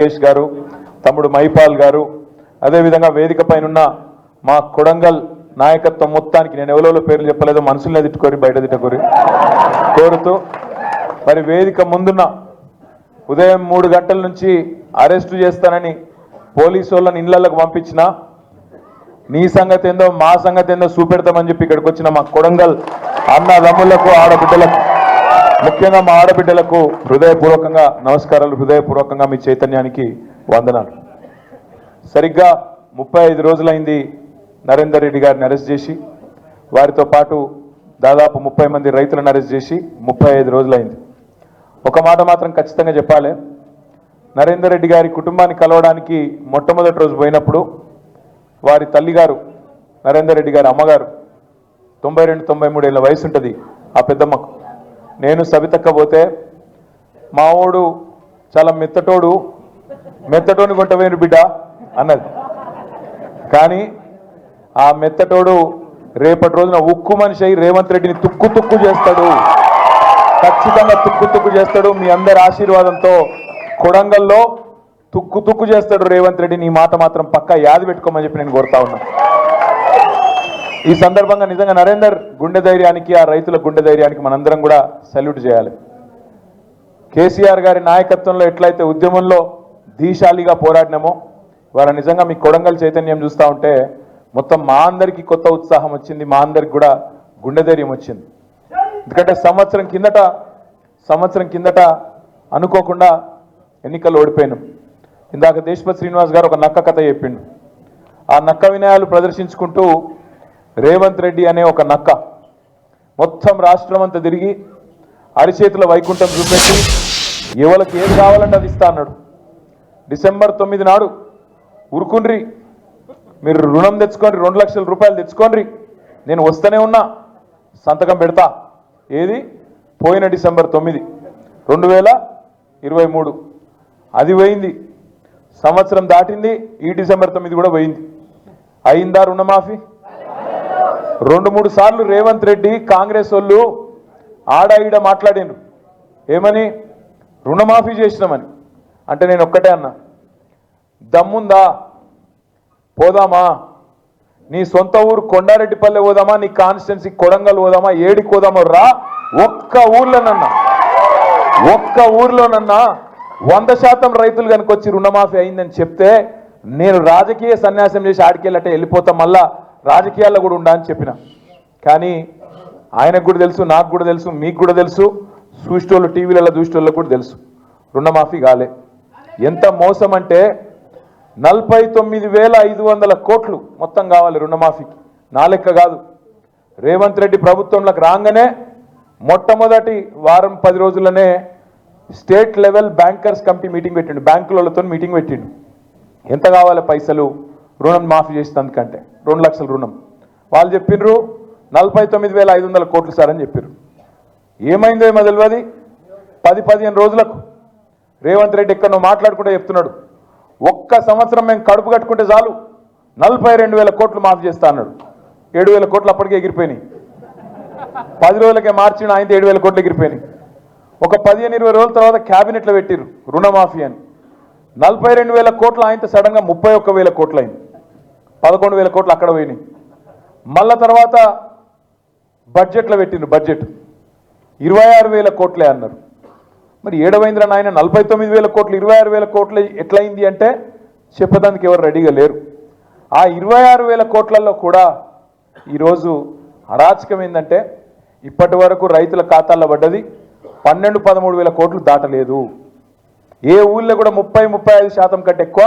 సురేష్ గారు, తమ్ముడు మైపాల్ గారు, అదేవిధంగా వేదిక పైన మా కొడంగల్ నాయకత్వం మొత్తానికి నేను ఎవరో పేర్లు చెప్పలేదు, మనసులనే తిట్టుకోరి బయట తిట్టుకోరి కోరుతూ మరి వేదిక ముందున్న ఉదయం 3 గంటల నుంచి అరెస్టు చేస్తానని పోలీసు వాళ్ళని ఇళ్లకు పంపించిన నీ సంగతి ఏందో మా సంగతి ఏందో చూపెడతామని చెప్పి ఇక్కడికి వచ్చిన మా కొడంగల్ అన్నదమ్ములకు ఆడబిడ్డలకు ముఖ్యంగా మా ఆడబిడ్డలకు హృదయపూర్వకంగా నమస్కారాలు, హృదయపూర్వకంగా మీ చైతన్యానికి వందనాలు. సరిగ్గా 35 రోజులైంది నరేందర్ రెడ్డి గారిని అరెస్ట్ చేసి, వారితో పాటు దాదాపు 30 మంది రైతులను అరెస్ట్ చేసి 35 రోజులైంది. ఒక మాట మాత్రం ఖచ్చితంగా చెప్పాలి, నరేందర్ రెడ్డి గారి కుటుంబాన్ని కలవడానికి మొట్టమొదటి రోజు పోయినప్పుడు వారి తల్లిగారు నరేందర్ రెడ్డి గారి అమ్మగారు 92-93 ఏళ్ళ వయసు ఉంటుంది ఆ పెద్దమ్మకు. నేను సబితక్క పోతే మావోడు చాలా మెత్తటోని కొంటవేరు బిడ్డ అన్నది. కానీ ఆ మెత్తటోడు రేపటి రోజున ఉక్కు మనిషి అయి రేవంత్ రెడ్డిని తుక్కు చేస్తాడు, ఖచ్చితంగా తుక్కు చేస్తాడు. మీ అందరి ఆశీర్వాదంతో కొడంగల్లో తుక్కు చేస్తాడు రేవంత్ రెడ్డిని. ఈ మాట మాత్రం పక్కా యాది పెట్టుకోమని చెప్పి నేను కోరుతా ఉన్నా. ఈ సందర్భంగా నిజంగా నరేందర్ గుండె ధైర్యానికి, ఆ రైతుల గుండె ధైర్యానికి మనందరం కూడా సల్యూట్ చేయాలి. కేసీఆర్ గారి నాయకత్వంలో ఎట్లయితే ఉద్యమంలో ధీశాలిగా పోరాడినామో వారు నిజంగా మీ కొడంగల్ చైతన్యం చూస్తూ ఉంటే మొత్తం మా అందరికీ కొత్త ఉత్సాహం వచ్చింది, మా అందరికి కూడా గుండె ధైర్యం వచ్చింది. ఎందుకంటే సంవత్సరం కిందట అనుకోకుండా ఎన్నికలు ఓడిపోయినాం. ఇందాక దేశపతి శ్రీనివాస్ గారు ఒక నక్క కథ చెప్పిండు. ఆ నక్క వినయాలు ప్రదర్శించుకుంటూ రేవంత్ రెడ్డి అనే ఒక నక్క మొత్తం రాష్ట్రం అంతా తిరిగి అరిచేతుల వైకుంఠం చూపెట్టి ఎవరికి ఏది కావాలంటే అది ఇస్తా అన్నాడు. డిసెంబర్ 9 నాడు ఉరుకుండ్రి, మీరు రుణం తెచ్చుకోండి, 2 లక్షల రూపాయలు తెచ్చుకోండి, నేను వస్తూనే ఉన్నా, సంతకం పెడతా. ఏది పోయిన డిసెంబర్ 9 2023 అది పోయింది. సంవత్సరం దాటింది, ఈ డిసెంబర్ 9 కూడా పోయింది. అయిందా రుణమాఫీ? 2-3 సార్లు రేవంత్ రెడ్డి కాంగ్రెస్ వాళ్ళు ఆడాయిడ మాట్లాడిండ్రు. ఏమని? రుణమాఫీ చేసినామని. అంటే నేను ఒక్కటే అన్నా, దమ్ముందా పోదామా, నీ సొంత ఊరు కొండారెడ్డిపల్లె పోదామా, నీ కాన్స్టిట్యున్సీ కొడంగల్ పోదామా, ఏడికి పోదామో రా, ఒక్క ఊర్లోనన్నా 100% రైతులు కనుకొచ్చి రుణమాఫీ అయిందని చెప్తే నేను రాజకీయ సన్యాసం చేసి ఆడికెళ్ళటే వెళ్ళిపోతాం, మళ్ళా రాజకీయాల్లో కూడా ఉండా అని చెప్పిన. కానీ ఆయనకు కూడా తెలుసు, నాకు కూడా తెలుసు, మీకు కూడా తెలుసు, చూసేటోళ్ళు టీవీలలో చూసేటోళ్ళకు కూడా తెలుసు, రుణమాఫీ కాలే. ఎంత మోసం అంటే 49,500 కోట్లు మొత్తం కావాలి రుణమాఫీకి. నా లెక్క కాదు. రేవంత్ రెడ్డి ప్రభుత్వంలోకి రాగానే మొట్టమొదటి వారం 10 రోజుల్లోనే state level bankers committee meeting పెట్టిండు, బ్యాంకులతో మీటింగ్ పెట్టిండు. ఎంత కావాలి పైసలు రుణం మాఫీ చేసినందుకంటే 2 లక్షల రుణం. వాళ్ళు చెప్పిండ్రు 49,500 కోట్లు సార్ అని చెప్పారు. ఏమైందో ఏమో తెలియదు. 10-15 రోజులకు రేవంత్ రెడ్డి ఎక్కడో మాట్లాడుకుంటే చెప్తున్నాడు, ఒక్క సంవత్సరం మేము కడుపు కట్టుకుంటే చాలు 42,000 కోట్లు మాఫీ చేస్తా అన్నాడు. 7,000 కోట్లు అప్పటికే ఎగిరిపోయినాయి. 10 రోజులకే మార్చిన ఆయన 7,000 కోట్లు ఎగిరిపోయినాయి. ఒక 15-20 రోజుల తర్వాత క్యాబినెట్లో పెట్టిరు రుణమాఫీ అని. 42,000 కోట్లు ఆయనతో సడన్గా 31,000 కోట్లు అయింది. 11,000 కోట్లు అక్కడ పోయినాయి. మళ్ళా తర్వాత బడ్జెట్లో పెట్టిండ్రు, బడ్జెట్ 26,000 కోట్లే అన్నారు. మరి ఏడవైంద్ర నాయన 49,000 కోట్లు 26,000 కోట్లు ఎట్లయింది అంటే చెప్పడానికి ఎవరు రెడీగా లేరు. ఆ 26,000 కోట్లలో కూడా ఈరోజు అరాచకం ఏంటంటే ఇప్పటి వరకు రైతుల ఖాతాల్లో పడ్డది 12-13,000 కోట్లు దాటలేదు. ఏ ఊళ్ళో కూడా 30-35% కంటే ఎక్కువ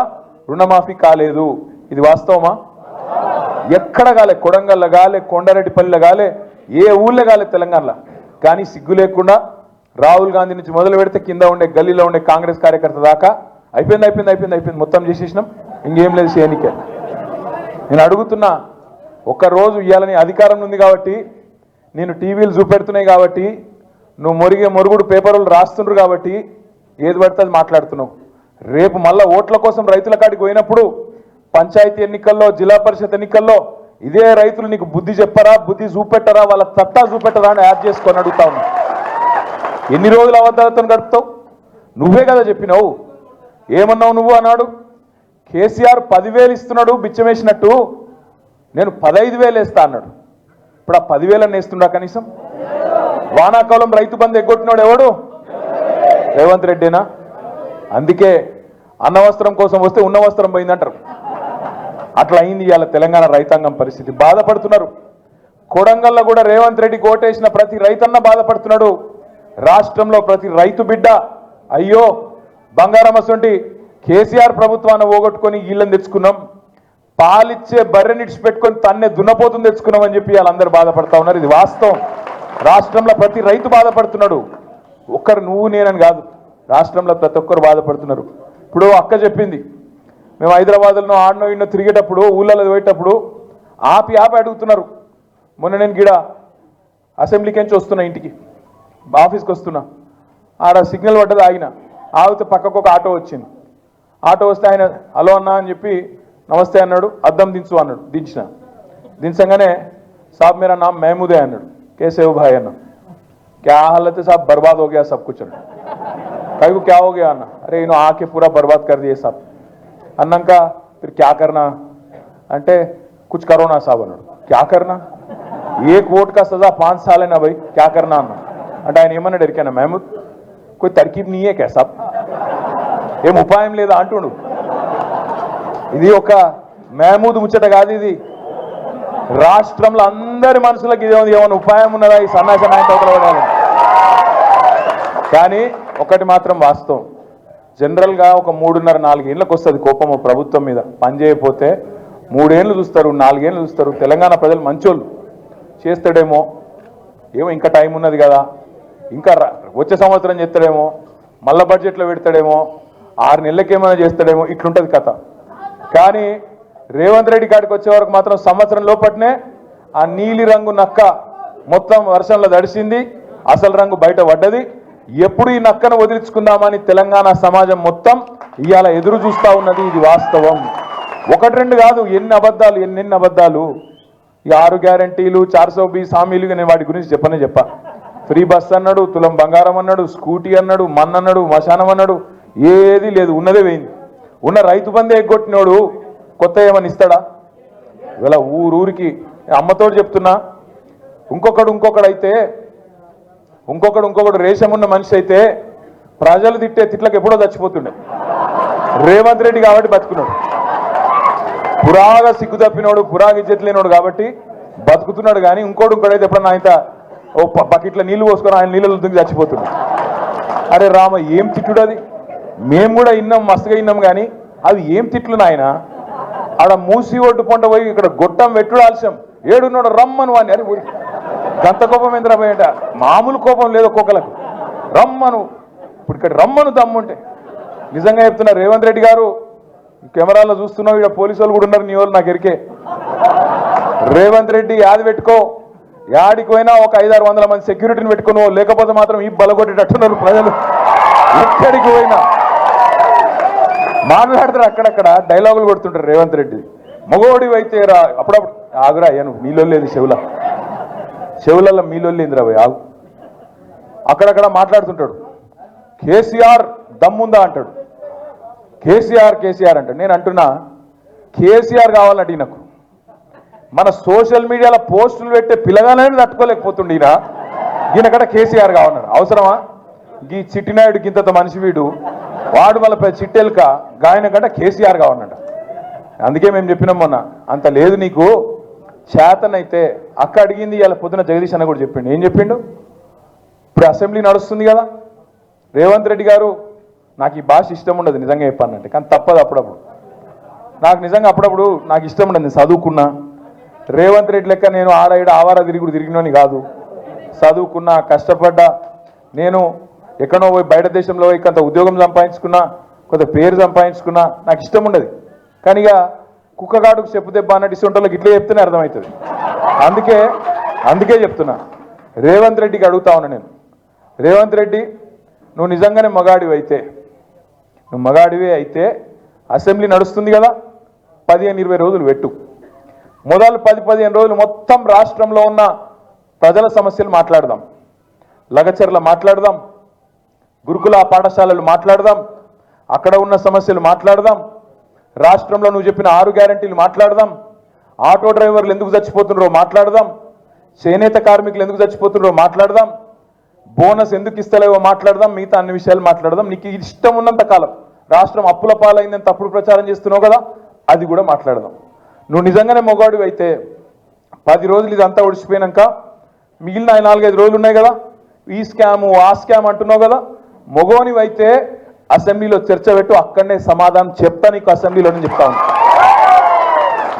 రుణమాఫీ కాలేదు. ఇది వాస్తవమా? ఎక్కడ కాలే, కొడంగల్లో కాలే, కొండారెడ్డిపల్లిలో కాలే, ఏ ఊళ్ళో కాలే తెలంగాణలో. కానీ సిగ్గు లేకుండా రాహుల్ గాంధీ నుంచి మొదలు పెడితే కింద ఉండే గల్లీలో ఉండే కాంగ్రెస్ కార్యకర్త దాకా అయిపోయింది మొత్తం చేసేసినాం, ఇంకేం లేదు చేయనికే. నేను అడుగుతున్నా, ఒక్కరోజు ఇవ్వాలని అధికారం ఉంది కాబట్టి, నేను టీవీలు చూపెడుతున్నాయి కాబట్టి, నువ్వు మొరుగుడు పేపర్లు రాస్తుండ్రు కాబట్టి ఏది పడితే అది మాట్లాడుతున్నావు. రేపు మళ్ళా ఓట్ల కోసం రైతుల కాడికి పోయినప్పుడు పంచాయతీ ఎన్నికల్లో, జిల్లా పరిషత్ ఎన్నికల్లో ఇదే రైతులు నీకు బుద్ధి చెప్పరా, బుద్ధి చూపెట్టరా, వాళ్ళ తట్టా చూపెట్టరా అని యాడ్ చేసుకొని అడుగుతా ఉన్నా. ఎన్ని రోజులు అబద్ధాలతో గడుపుతావు? నువ్వే కదా చెప్పినావు ఏమన్నావు నువ్వు అన్నాడు. కేసీఆర్ 10,000 ఇస్తున్నాడు బిచ్చమేసినట్టు, నేను 15,000 వేస్తా అన్నాడు. ఇప్పుడు ఆ 10,000 వేస్తుండా కనీసం? వానాకాలం రైతు బంధు ఎగ్గొట్టినాడు ఎవడు? రేవంత్ రెడ్డినా? అందుకే అన్న వస్త్రం కోసం వస్తే ఉన్న వస్త్రం పోయిందంటారు. అట్లా అయింది ఇవాళ తెలంగాణ రైతాంగం పరిస్థితి. బాధపడుతున్నారు. కొడంగల్లో కూడా రేవంత్ రెడ్డి ఓటేసిన ప్రతి రైతన్న బాధపడుతున్నాడు. రాష్ట్రంలో ప్రతి రైతు బిడ్డ అయ్యో బంగారం అసొంటి కేసీఆర్ ప్రభుత్వాన్ని పోగొట్టుకొని వీళ్ళని తెచ్చుకున్నాం, పాలిచ్చే బర్రెనిడ్స్ పెట్టుకొని తన్నే దున్నపోతుని తెచ్చుకున్నాం అని చెప్పి వాళ్ళందరూ బాధపడతా ఉన్నారు. ఇది వాస్తవం. రాష్ట్రంలో ప్రతి రైతు బాధపడుతున్నాడు. ఒక్కరు నువ్వు నేనని కాదు, రాష్ట్రంలో ప్రతి ఒక్కరు బాధపడుతున్నారు. ఇప్పుడు అక్క చెప్పింది, మేము హైదరాబాద్లో ఆడనో ఇన్నో తిరిగేటప్పుడు ఊళ్ళలో పోయేటప్పుడు ఆపి అడుగుతున్నారు. మొన్న నేను గిడ అసెంబ్లీకి నుంచి వస్తున్నా, ఇంటికి ఆఫీస్కి వస్తున్నా, ఆడ సిగ్నల్ పడ్డది, ఆగితే పక్కకు ఒక ఆటో వచ్చింది. ఆటో వస్తే ఆయన హలో అన్నా అని చెప్పి నమస్తే అన్నాడు, అద్దం దించు అన్నాడు. దించగానే సాబ్ మేరా నామ్ మహమూదే అన్నాడు. कैसे हो भाई अन्ना? क्या हालत है साहब? बर्बाद हो गया सब कुछ। कई को क्या हो गया अन्ना? अरे इन्हों आके पूरा बर्बाद कर दिए साहब। अन्ना का फिर क्या करना? अंटे कुछ करो ना साहब अन्ना। क्या करना? एक वोट का सजा 5 साल है ना भाई, क्या करना अन्ना? अंटे ఆయన ఏమన్నా డరికానా మహమూద్? कोई तरकीब नहीं है क्या साहब? ఏం ఉపాయం లేదా అంటుడు. ఇది ఒక మహమూద్ ముచ్చట కాదు, ఇది రాష్ట్రంలో అందరి మనసులకు ఇదే ఉంది. ఏమైనా ఉపాయం ఉన్నదా ఈ సన్నాస నాయకులు? కానీ ఒకటి మాత్రం వాస్తవం, జనరల్గా ఒక 3.5-4 ఏళ్ళకి వస్తుంది కోపం ప్రభుత్వం మీద. పని చేయకపోతే 3 ఏళ్ళు చూస్తారు, 4 ఏళ్ళు చూస్తారు. తెలంగాణ ప్రజలు మంచోళ్ళు, చేస్తాడేమో, ఏమో ఇంకా టైం ఉన్నది కదా, ఇంకా వచ్చే సంవత్సరం చేస్తాడేమో, మళ్ళా బడ్జెట్లో పెడతాడేమో, 6 నెలలకి ఏమైనా చేస్తాడేమో, ఇట్లుంటుంది కథ. కానీ రేవంత్ రెడ్డి కాడికి వచ్చే వరకు మాత్రం సంవత్సరం లోపట్నే ఆ నీలి రంగు నక్క మొత్తం వర్షంలో తడిసింది, అసలు రంగు బయట పడ్డది. ఎప్పుడు ఈ నక్కను వదిలించుకుందామని తెలంగాణ సమాజం మొత్తం ఇవాళ ఎదురు చూస్తూ ఉన్నది. ఇది వాస్తవం. 1-2 కాదు, ఎన్ని అబద్ధాలు. ఈ 6 గ్యారంటీలు, 420 హామీలు, నేను వాటి గురించి చెప్పా. ఫ్రీ బస్ అన్నాడు, తులం బంగారం అన్నాడు, స్కూటీ అన్నాడు, మన్ అన్నాడు, మశానం అన్నాడు, ఏది లేదు, ఉన్నదే పోయింది. ఉన్న రైతు బంధే ఎగ్గొట్టినోడు కొత్త ఏమని ఇస్తాడా? ఇవాళ ఊరికి అమ్మతోడు చెప్తున్నా, ఇంకొకడు రేషం ఉన్న మనిషి అయితే ప్రజలు తిట్టే తిట్లకు ఎప్పుడో చచ్చిపోతుండే. రేవంత్ రెడ్డి కాబట్టి బతుకున్నాడు. పురాగా సిగ్గు తప్పినోడు, పురాగా ఇజ్జత్ లేనోడు కాబట్టి బతుకుతున్నాడు. కానీ ఇంకోడైతే ఎప్పుడన్నా ఆయన ఓ బకెట్లో నీళ్లు పోసుకొని ఆయన నీళ్ళలో దుంగి చచ్చిపోతున్నాడు. అరే రామ, ఏం తిట్టుడు అది? మేము కూడా విన్నాం, మస్తుగా విన్నాం. కానీ అవి ఏం తిట్లు నాయన? ఆడ మూసి ఒడ్డు పొంట పోయి ఇక్కడ గొట్టం వెట్టుడు ఆలస్యం, ఏడున్నాడు రమ్మను అని. అరే గంత కోపం ఏంద్రా పోయేట? మామూలు కోపం లేదు ఒక్కొక్కలకు. రమ్మను, ఇప్పుడు ఇక్కడ రమ్మను దమ్ముంటే. నిజంగా చెప్తున్నా, రేవంత్ రెడ్డి గారు కెమెరాలో చూస్తున్నావు, ఇక్కడ పోలీసు వాళ్ళు కూడా ఉన్నారు, నీ వాళ్ళు నాకు ఎరికే. రేవంత్ రెడ్డి యాది పెట్టుకో, యాడికి పోయినా ఒక 500-600 మంది సెక్యూరిటీని పెట్టుకుని, లేకపోతే మాత్రం ఈ బలగొట్టేటట్టున్నారు ప్రజలు. ఎక్కడికి పోయినా మాట్లాడతారు, అక్కడక్కడ డైలాగులు కొడుతుంటారు రేవంత్ రెడ్డి. మగోడి అయితే రా, అప్పుడప్పుడు ఆగురా అయ్యాను, మీలో లేదు చెవులలో మీలో లేదురా భయ్ ఆగు. అక్కడక్కడ మాట్లాడుతుంటాడు. కేసీఆర్ దమ్ముందా అంటాడు. కేసీఆర్ అంటాడు. నేను అంటున్నా, కేసీఆర్ కావాలంటే నాకు మన సోషల్ మీడియాలో పోస్టులు పెట్టే పిల్లగానే తట్టుకోలేకపోతుండే ఈయనకట కేసీఆర్ కావాలన్నారు. అవసరమా? ఈ చిట్టినాయుడు గింత మనిషి వీడు, వాడు మళ్ళీ చిట్టెలుక గాయన కంటే కేసీఆర్ కావాలన్నట. అందుకే మేము చెప్పినాం మొన్న, అంత లేదు నీకు చేతనైతే. అక్క అడిగింది ఇవాళ పొద్దున, జగదీష్ అన్న కూడా చెప్పిండు. ఏం చెప్పిండు? ఇప్పుడు అసెంబ్లీ నడుస్తుంది కదా, రేవంత్ రెడ్డి గారు, నాకు ఈ భాష ఇష్టం ఉండదు నిజంగా చెప్పానంటే, కానీ తప్పదు. అప్పుడప్పుడు నాకు ఇష్టం ఉండదు. నేను చదువుకున్నా, రేవంత్ రెడ్డి లెక్క నేను ఆడ ఆవారా తిరిగినోని కాదు. చదువుకున్నా, కష్టపడ్డా. నేను ఎక్కడో పోయి బయట దేశంలో పోయి కొంత ఉద్యోగం సంపాదించుకున్నా, కొంత పేరు సంపాదించుకున్నా, నాకు ఇష్టం ఉండదు. కానీ ఇక కుక్కగాడుకు చెప్పు దెబ్బ అన్నట్టు ఇసుంటోళ్ళకి ఇట్లే చెప్తేనే అర్థమవుతుంది. అందుకే చెప్తున్నా, రేవంత్ రెడ్డికి అడుగుతా ఉన్నా నేను, రేవంత్ రెడ్డి నువ్వు నిజంగానే మగాడివే అయితే అసెంబ్లీ నడుస్తుంది కదా, 15-20 రోజులు పెట్టు. మొదలు 10-15 రోజులు మొత్తం రాష్ట్రంలో ఉన్న ప్రజల సమస్యలు మాట్లాడదాం, లగచర్ల మాట్లాడదాం, గురుకుల పాఠశాలలు మాట్లాడదాం, అక్కడ ఉన్న సమస్యలు మాట్లాడదాం, రాష్ట్రంలో నువ్వు చెప్పిన 6 గ్యారెంటీలు మాట్లాడదాం, ఆటో డ్రైవర్లు ఎందుకు చచ్చిపోతున్నారో మాట్లాడదాం, చేనేత కార్మికులు ఎందుకు చచ్చిపోతున్నారో మాట్లాడదాం, బోనస్ ఎందుకు ఇస్తలేవో మాట్లాడదాం, మిగతా అన్ని విషయాలు మాట్లాడదాం. నీకు ఇష్టం ఉన్నంత కాలం రాష్ట్రం అప్పుల పాలైందని తప్పుడు ప్రచారం చేస్తున్నావు కదా, అది కూడా మాట్లాడదాం. నువ్వు నిజంగానే మొగాడివి అయితే 10 రోజులు ఇదంతా ఒడిచిపోయినాక మిగిలిన 4-5 రోజులు ఉన్నాయి కదా, ఈ స్కాము ఆ స్కామ్ అంటున్నావు కదా, మొగోనివైతే అసెంబ్లీలో చర్చ పెట్టు, అక్కడనే సమాధానం చెప్తా నీకు అసెంబ్లీలోనే చెప్తా ఉన్నా.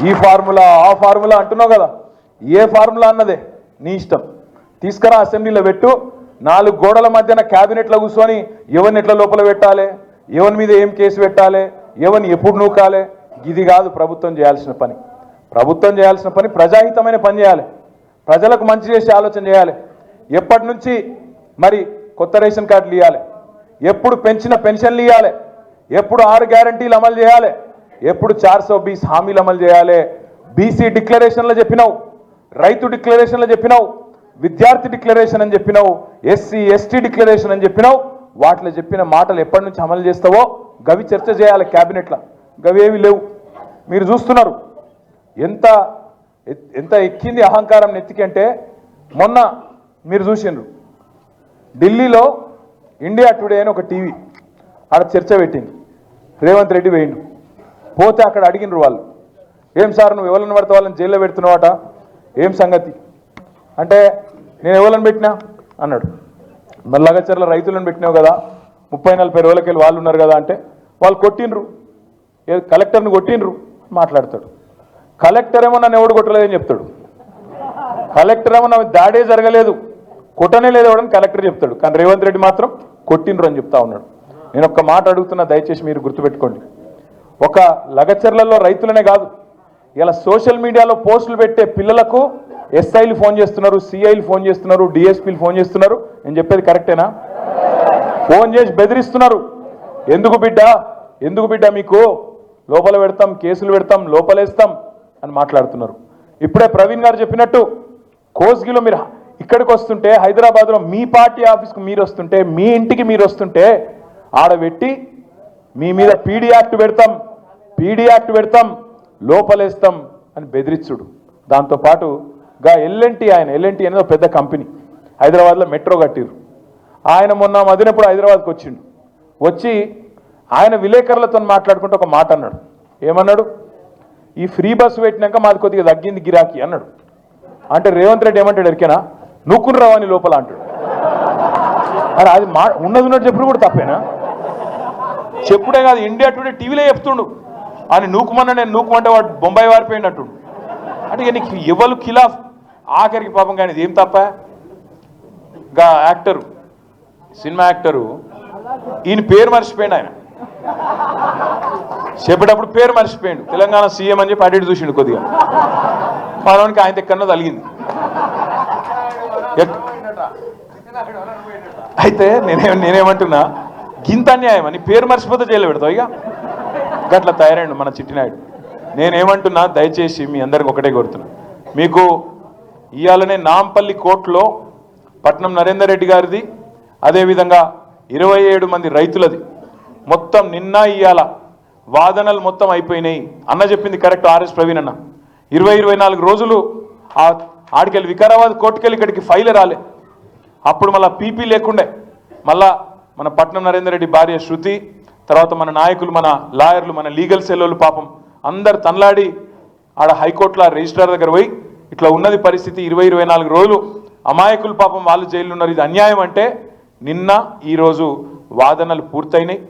ఈ ఫార్ములా ఆ ఫార్ములా అంటున్నావు కదా, ఏ ఫార్ములా అన్నదే నీ ఇష్టం, తీసుకురా అసెంబ్లీలో పెట్టు. 4 గోడల మధ్యన క్యాబినెట్లో కూర్చొని ఎవరిని ఎట్లా లోపల పెట్టాలి, ఎవరి మీద ఏం కేసు పెట్టాలి, ఎవరిని ఎప్పుడు నూకాలి, ఇది కాదు ప్రభుత్వం చేయాల్సిన పని. ప్రభుత్వం చేయాల్సిన పని ప్రజాహితమైన పని చేయాలి, ప్రజలకు మంచి చేసే ఆలోచన చేయాలి. ఎప్పటి నుంచి మరి కొత్త రేషన్ కార్డులు ఇవ్వాలి, ఎప్పుడు పెంచిన పెన్షన్లు ఇవ్వాలి, ఎప్పుడు 6 గ్యారంటీలు అమలు చేయాలి, ఎప్పుడు 420 హామీలు అమలు చేయాలి. బీసీ డిక్లరేషన్లో చెప్పినావు, రైతు డిక్లరేషన్లో చెప్పినావు, విద్యార్థి డిక్లరేషన్ అని చెప్పినావు, ఎస్సీ ఎస్టీ డిక్లరేషన్ అని చెప్పినావు. వాటిలో చెప్పిన మాటలు ఎప్పటి నుంచి అమలు చేస్తావో గవి చర్చ చేయాలి క్యాబినెట్లో. గవేవి లేవు. మీరు చూస్తున్నారు ఎంత ఎంత ఎక్కింది అహంకారం నెత్తికంటే. మొన్న మీరు చూసిండ్రు ఢిల్లీలో ఇండియా టుడే అని ఒక టీవీ ఆడ చర్చ పెట్టింది. రేవంత్ రెడ్డి వేయిండు పోతే అక్కడ అడిగినరు వాళ్ళు, ఏం సార్ నువ్వు ఎవరిని పడితే వాళ్ళని జైల్లో పెడుతున్నావట, ఏం సంగతి అంటే, నేను ఎవరిని పెట్టినా అన్నాడు. మరి లగచర్ల రైతులను పెట్టినావు కదా, 30-40 రోజులకి వెళ్ళి వాళ్ళు ఉన్నారు కదా అంటే, వాళ్ళు కొట్టినరు, కలెక్టర్ని కొట్టినరు మాట్లాడతాడు. కలెక్టర్ ఏమో నన్ను ఎవడు కొట్టలేదని చెప్తాడు, కలెక్టర్ ఏమో నా దాడే జరగలేదు కొట్టనే లేదు ఎవడని కలెక్టర్ చెప్తాడు. కానీ రేవంత్ రెడ్డి మాత్రం కొట్టినరు అని చెప్తా ఉన్నాడు. నేను ఒక్క మాట అడుగుతున్నా, దయచేసి మీరు గుర్తుపెట్టుకోండి. ఒక లగచర్లలో రైతులనే కాదు, ఇలా సోషల్ మీడియాలో పోస్టులు పెట్టే పిల్లలకు ఎస్ఐలు ఫోన్ చేస్తున్నారు, సిఐలు ఫోన్ చేస్తున్నారు, డిఎస్పీలు ఫోన్ చేస్తున్నారు. నేను చెప్పేది కరెక్టేనా? ఫోన్ చేసి బెదిరిస్తున్నారు. ఎందుకు బిడ్డ మీకు లోపల పెడతాం, కేసులు పెడతాం, లోపలేస్తాం అని మాట్లాడుతున్నారు. ఇప్పుడే ప్రవీణ్ గారు చెప్పినట్టు కోస్గిలో మీరు ఇక్కడికి వస్తుంటే, హైదరాబాద్లో మీ పార్టీ ఆఫీస్కి మీరు వస్తుంటే, మీ ఇంటికి మీరు వస్తుంటే ఆడబెట్టి మీ మీద పీడీ యాక్ట్ పెడతాం లోపలేస్తాం అని బెదిరించుడు. దాంతోపాటు ఎల్ఎన్టీ ఎల్ఎన్టీ అనేది ఒక పెద్ద కంపెనీ, హైదరాబాద్లో మెట్రో కట్టిరు. ఆయన మొన్న మదినప్పుడు హైదరాబాద్కి వచ్చిండు. వచ్చి ఆయన విలేకరులతో మాట్లాడుకుంటూ ఒక మాట అన్నాడు. ఏమన్నాడు? ఈ ఫ్రీ బస్సు పెట్టినాక మాది కొద్దిగా తగ్గింది గిరాకీ అన్నాడు. అంటే రేవంత్ రెడ్డి ఏమంటాడు ఎరికేనా, నూక్కుని రావని లోపల అంటాడు. అరే అది ఉన్నది చెప్పుడు కూడా తప్పేనా? చెప్పుడే కాదు, ఇండియా టుడే టీవీలో చెప్తుండు అని నూకుమన్నా నేను నూకుమంటే వాడు బొంబాయి వారిపోయినట్టు. అంటే నీకు ఎవరు ఖిలాఫ్ ఆఖరికి పాపం. కానీ ఇది ఏం తప్ప? యాక్టరు, సినిమా యాక్టరు, ఈయన పేరు మర్చిపోయాడు. ఆయన చెప్పేటప్పుడు పేరు మర్చిపోయాడు. తెలంగాణ సీఎం అని చెప్పి అడిగి చూసిండు కొద్దిగా. మనకి ఆయన ఎక్కడో తలిగింది. అయితే నేనేమంటున్నా, గింత అన్యాయం అని పేరు మర్చిపోతే జైలు పెడతావు. ఇక గట్లా తయారైండు మన చిట్టినాయుడు. నేనేమంటున్నా, దయచేసి మీ అందరికి ఒకటే కోరుతున్నా, మీకు ఇవాళనే నాంపల్లి కోర్టులో పట్నం నరేందర్ రెడ్డి గారిది, అదేవిధంగా 27 మంది రైతులది మొత్తం నిన్న ఇవాళ వాదనలు మొత్తం అయిపోయినాయి. అన్న చెప్పింది కరెక్ట్, ఆర్ఎస్ ప్రవీణ్ అన్న. 20-24 రోజులు ఆడికెళ్ళి వికారాబాద్ కోర్టుకెళ్ళి ఇక్కడికి ఫైల్ రాలే. అప్పుడు మళ్ళీ పీపీ లేకుండే. మళ్ళా మన పట్నం నరేందర్ రెడ్డి భార్య శృతి, తర్వాత మన నాయకులు, మన లాయర్లు, మన లీగల్ సెల్లోళ్ళు పాపం అందరు తనలాడి ఆడ హైకోర్టులో రిజిస్ట్రార్ దగ్గర పోయి ఇట్లా ఉన్నది పరిస్థితి, 20-24 రోజులు అమాయకులు పాపం వాళ్ళు జైలు ఉన్నారు, ఇది అన్యాయం అంటే నిన్న ఈరోజు వాదనలు పూర్తయినాయి.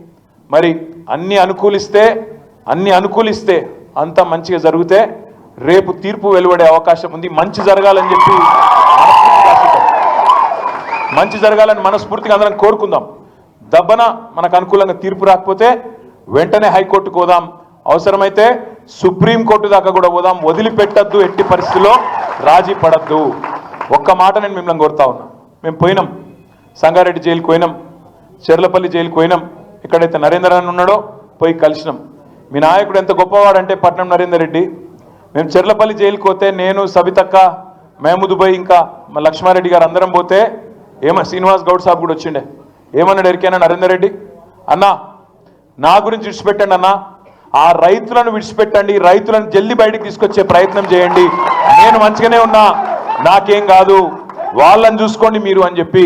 మరి అన్ని అనుకూలిస్తే అంతా మంచిగా జరిగితే రేపు తీర్పు వెలువడే అవకాశం ఉంది. మంచి జరగాలని చెప్పి మంచి జరగాలని మనస్ఫూర్తిగా అందరం కోరుకుందాం. దబ్బన మనకు అనుకూలంగా తీర్పు రాకపోతే వెంటనే హైకోర్టుకు పోదాం, అవసరమైతే సుప్రీంకోర్టు దాకా కూడా పోదాం. వదిలిపెట్టద్దు, ఎట్టి పరిస్థితుల్లో రాజీ పడద్దు. ఒక్క మాట నేను మిమ్మల్ని కోరుతా ఉన్నా. మేము పోయినాం, సంగారెడ్డి జైలుకి పోయినాం, చెర్లపల్లి జైలుకి పోయినాం. ఎక్కడైతే నరేందర్ అని ఉన్నాడో పోయి కలిసినాం. మీ నాయకుడు ఎంత గొప్పవాడంటే పట్నం నరేందర్ రెడ్డి. మేము చెర్లపల్లి జైలుకి పోతే నేను, సబితక్క, మహమూద్ భాయ్, ఇంకా మా లక్ష్మారెడ్డి గారు అందరం పోతే శ్రీనివాస్ గౌడ్ సాబ్ కూడా వచ్చిండే. ఏమన్నాడు ఎరికైనా నరేందర్ రెడ్డి, అన్నా నా గురించి విడిచిపెట్టండి అన్న, ఆ రైతులను విడిచిపెట్టండి, రైతులను జల్ది బయటికి తీసుకొచ్చే ప్రయత్నం చేయండి, నేను మంచిగానే ఉన్నా, నాకేం కాదు, వాళ్ళని చూసుకోండి మీరు అని చెప్పి